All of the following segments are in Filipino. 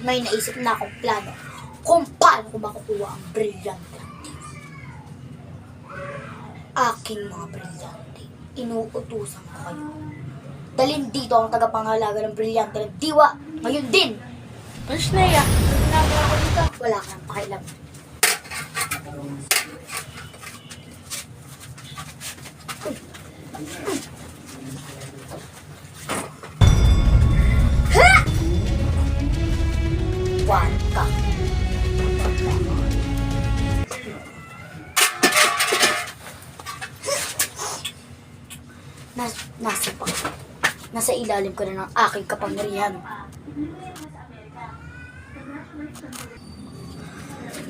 may naisip na akong plano kung paano ko makukuha ang brilyante. Aking mga brilyante, inuutusan ko kayo. Dalhin dito ang tagapangalaga ng brilyante ng diwa. Ngayon din! Mas na iya. Nagawa ko dito. Wala ka nang pakialam. One ka. Nasa pa. Nasa ilalim ko na ng aking kapangyarihan.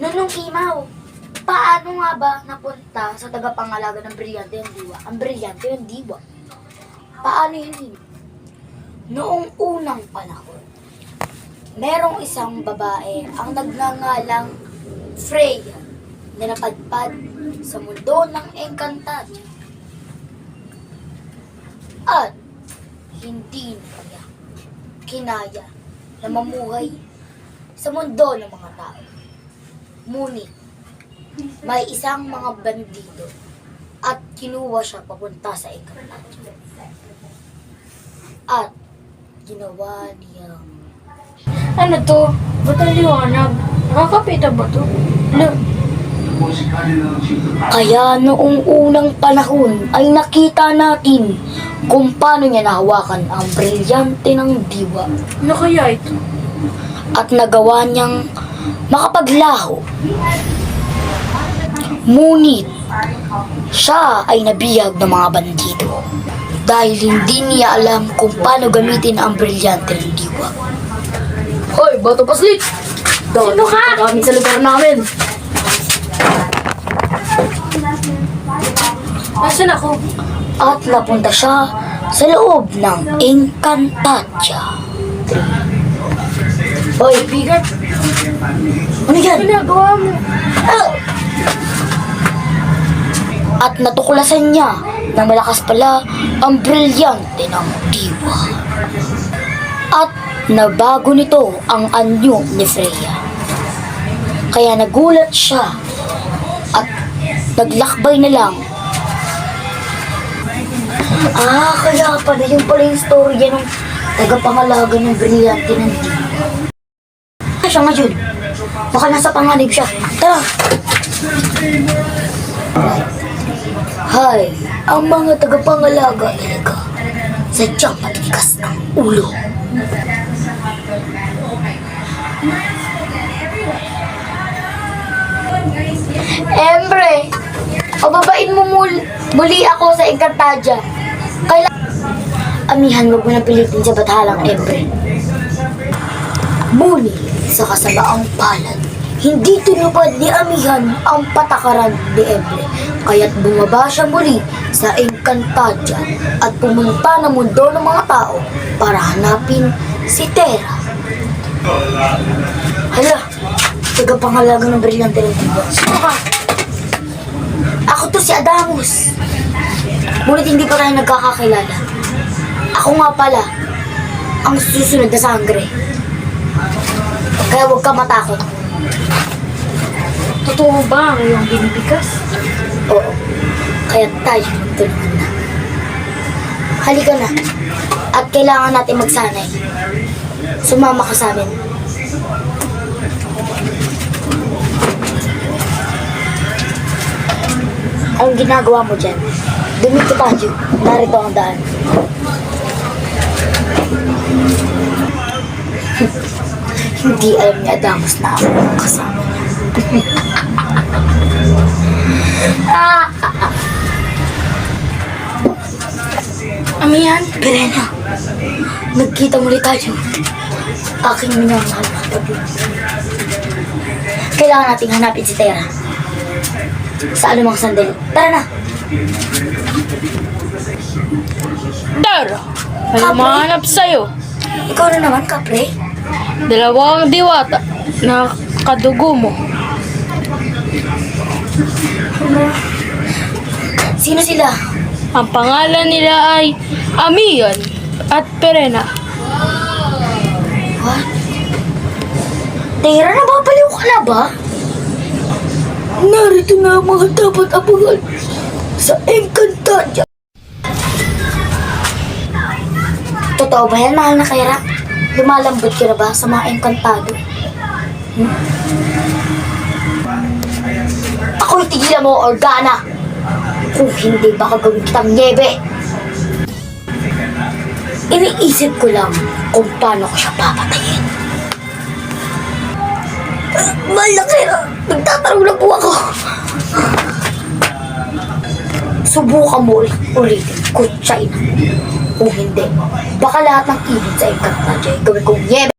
Nunong Kimaw, paano nga ba napunta sa tagapangalaga ng brilyante yung diwa? Ang brilyante yung diwa. Paano yun? Noong unang panahon, merong isang babae ang nagngangalang Freya na napadpad sa mundo ng Encantadia. At hindi niya kinaya na mamuhay sa mundo ng mga tao. Ngunit, may isang mga bandido at kinuha siya papunta sa Encantadia. At ginawa niya. Ano to? Ba't ang liwanag? Nakakapita ba to? Ano? Kaya noong unang panahon ay nakita natin kung paano niya nahawakan ang brilyante ng diwa. Ano kaya ito? At nagawa niyang makapaglaho. Ngunit, siya ay nabiyag ng mga bandido dahil hindi niya alam kung paano gamitin ang brilyante ng diwa. Hoy, Bato Paslit! Sino ka? Kami sa lugar namin. Nasaan ako? At napunta siya sa loob ng Encantadia. Hoy, Bigat. ano yan? Ginagawa mo. Ah! At natuklasan niya na malakas pala ang brilyante ng diwa. At nabago nito ang anyo ni Freya. Kaya nagulat siya at naglakbay na lang. Kaya pala yung storya ng tagapangalaga ng brilyante ng diwa. Siya ngayon. Baka nasa panganib siya. Tara! Hay, ang mga tagapangalaga talaga. Sadyang matigas ang ulo. Embre, pababain mo muli ako sa Encantadia. Amihan, wag mo na pilitin sa bathalang Embre. Ngunit sa kasamaang palad, hindi tinupad ni Amihan ang patakaran ni Embre. Kaya't bumaba siya muli sa Encantadia at pumunta ng mundo ng mga tao para hanapin si Terra. Hala, tagapangalaga ng brilyante ng diwa. Sino ka? Ako to si Adamus. Ngunit hindi pa tayo nagkakakilala. Ako nga pala ang susunod na sangre. Kaya huwag ka matakot. Totoo ba ang iyong binibigas? Oo. Kaya tayo magtulungan na. Halika na. At kailangan natin magsanay. Sumama ka sa amin. Anong ginagawa mo dyan? Dumito tayo. Narito ang daan. Hindi alam ni Adamus na ako ang kasama niya. Amihan? Verena, nagkita muli tayo. Aking minamahal na katabi. Kailangan nating hanapin si Terra. Sa anumang sandali. Tara na! Tara! May humahanap sa'yo. Ikaw na naman, Kapre. Dalawang diwata na kadugo mo. Sino sila? Ang pangalan nila ay Amihan at Verena. What? Tera, nababaliw ka na ba? Narito na ang mga dapat abangan sa Encantadia. Totoo ba yan, mahal na Kera? Lumalambot ka na ba sa mga Encantado? Ako'y tigilan mo, Organa! Kung hindi, baka gawin kitang niebe! Iniisip ko lang kung paano ko siya papatayin. Mahal na Kera, nagtatanong na po ako. Subukan mo ulitin, kutsay na. Kung hindi, baka lahat ng ibig sa Encantadia ay gawin kong niebe!